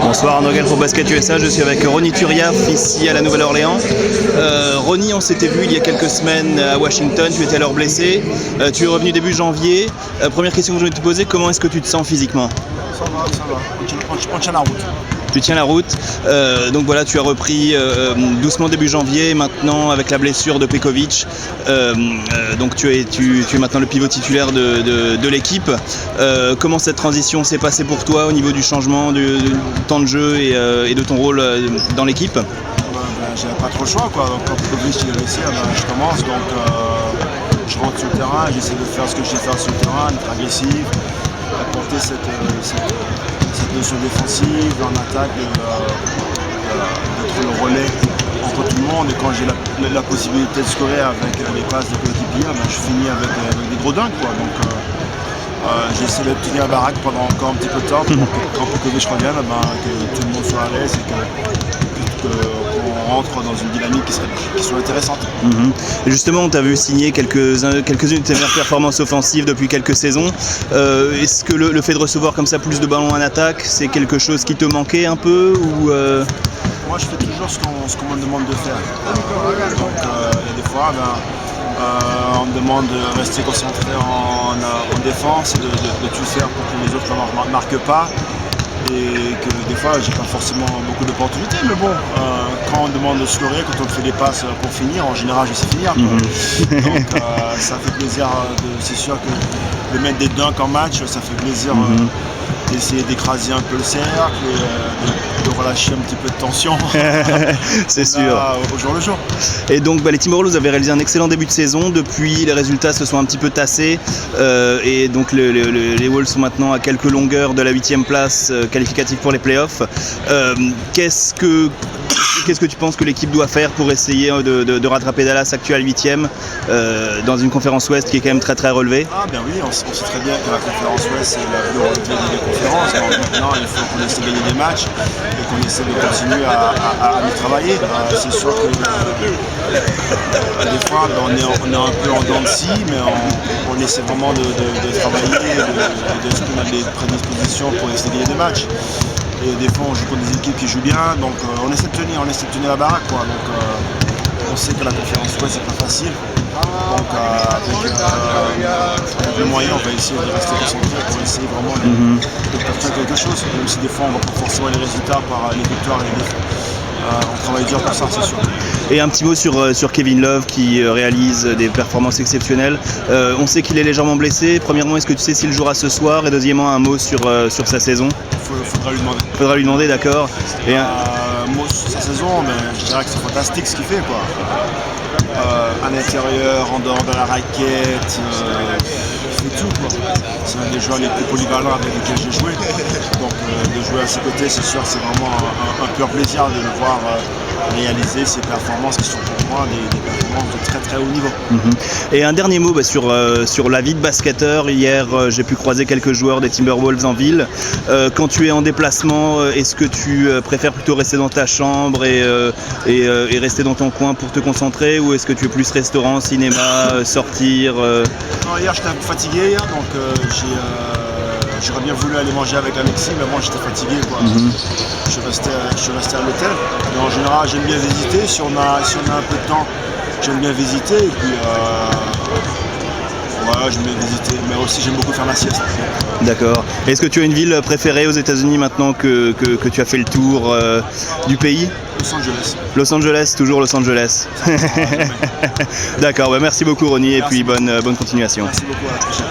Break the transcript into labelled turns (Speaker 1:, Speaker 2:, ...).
Speaker 1: Bonsoir Arnaud Gall pour Basket USA, je suis avec Ronny Turiaf ici à la Nouvelle-Orléans. Ronny, on s'était vu il y a quelques semaines à Washington, tu étais alors blessé, tu es revenu début janvier. Première question que je voulais te poser, comment est-ce que tu te sens physiquement ?
Speaker 2: Ça va, on tient la route.
Speaker 1: Tu tiens la route, donc voilà, tu as repris doucement début janvier, et maintenant avec la blessure de Pekovic, donc tu es maintenant le pivot titulaire de l'équipe. Comment cette transition s'est passée pour toi au niveau du changement du temps de jeu et de ton rôle dans l'équipe ?
Speaker 2: J'avais pas trop le choix, quoi. Donc, quand Pekovic est blessé, je commence, donc je rentre sur le terrain, j'essaie de faire ce que je sais faire sur le terrain, d'être agressif, apporter cette notion défensive, en attaque, d'être le relais entre tout le monde. Et quand j'ai la possibilité de scorer avec les passes des coéquipiers, je finis avec des gros dunks, quoi. Donc j'essaie de tenir la baraque pendant encore un petit peu de temps pour que quand Pekovic revienne, que tout le monde soit à l'aise et qu'on rentre dans une dynamique qui soit intéressante.
Speaker 1: Et justement, on t'a vu signer quelques-unes de tes meilleures performances offensives depuis quelques saisons. Est-ce que le fait de recevoir comme ça plus de ballons en attaque, c'est quelque chose qui te manquait un peu ou
Speaker 2: Moi, je fais toujours ce qu'on me demande de faire. Donc, il y a des fois, on me demande de rester concentré en défense et de tout faire pour que les autres ne marquent pas. Et que des fois, j'ai pas forcément beaucoup d'opportunités, mais bon, quand on me demande de scorer, quand on me fait des passes pour finir, en général, je sais finir. Donc, ça fait plaisir, c'est sûr que de mettre des dunks en match, ça fait plaisir d'essayer d'écraser un peu le cercle, et de relâcher un petit peu de tension.
Speaker 1: C'est sûr.
Speaker 2: Au jour le jour.
Speaker 1: Et donc les Timberwolves avaient réalisé un excellent début de saison. Depuis, les résultats se sont un petit peu tassés. Et donc les Wolves sont maintenant à quelques longueurs de la 8e place qualificative pour les playoffs. Qu'est-ce que tu penses que l'équipe doit faire pour essayer de rattraper Dallas actuel 8e dans une conférence Ouest qui est quand même très très relevée?
Speaker 2: Ah bien oui, on sait très bien que la conférence Ouest c'est la plus relevée des conférences. Donc maintenant il faut qu'on essaie de gagner des matchs et qu'on essaie de continuer à y travailler. C'est sûr que des fois on est un peu en dents de scie, mais on essaie vraiment de travailler, de se mettre des prédispositions pour essayer de gagner des matchs. Et des fois on joue contre des équipes qui jouent bien, donc on essaie de tenir la baraque, quoi. Donc on sait que la conférence Ouest c'est pas facile. Donc avec le moyen on va essayer de rester concentré pour essayer vraiment de faire quelque chose. Même si des fois on ne voit pas forcément les résultats par les victoires et les défaites. On travaille dur pour ça, c'est sûr.
Speaker 1: Et un petit mot sur Kevin Love qui réalise des performances exceptionnelles. On sait qu'il est légèrement blessé. Premièrement, est-ce que tu sais s'il jouera ce soir? Et deuxièmement, un mot sur sa saison?
Speaker 2: Faudra lui demander.
Speaker 1: Faudra lui demander, d'accord. Et
Speaker 2: mot sur sa saison, mais je dirais que c'est fantastique ce qu'il fait, quoi. À l'intérieur, en dehors de la raquette, il fait tout, quoi. C'est un des joueurs les plus polyvalents avec lesquels j'ai joué. Donc de jouer à ses côtés, c'est sûr, c'est vraiment un pur plaisir de le voir réaliser ces performances qui sont pour moi des performances de très très haut niveau.
Speaker 1: Et un dernier mot sur la vie de basketteur. Hier, j'ai pu croiser quelques joueurs des Timberwolves en ville. Quand tu es en déplacement, est-ce que tu préfères plutôt rester dans ta chambre et rester dans ton coin pour te concentrer, ou est-ce que tu es plus restaurant, cinéma, sortir
Speaker 2: Non, hier j'étais un peu fatigué, donc j'aurais bien voulu aller manger avec Alexis, mais moi j'étais fatigué, quoi. Je suis resté à l'hôtel. Mais en général, j'aime bien visiter. Si on a un peu de temps, j'aime bien visiter. Et puis, j'aime bien visiter. Mais aussi, j'aime beaucoup faire ma sieste.
Speaker 1: D'accord. Est-ce que tu as une ville préférée aux États-Unis maintenant que tu as fait le tour du pays?
Speaker 2: Los Angeles.
Speaker 1: Los Angeles, toujours Los Angeles. D'accord, merci beaucoup Ronny, et puis bonne continuation.
Speaker 2: Merci beaucoup, à la prochaine.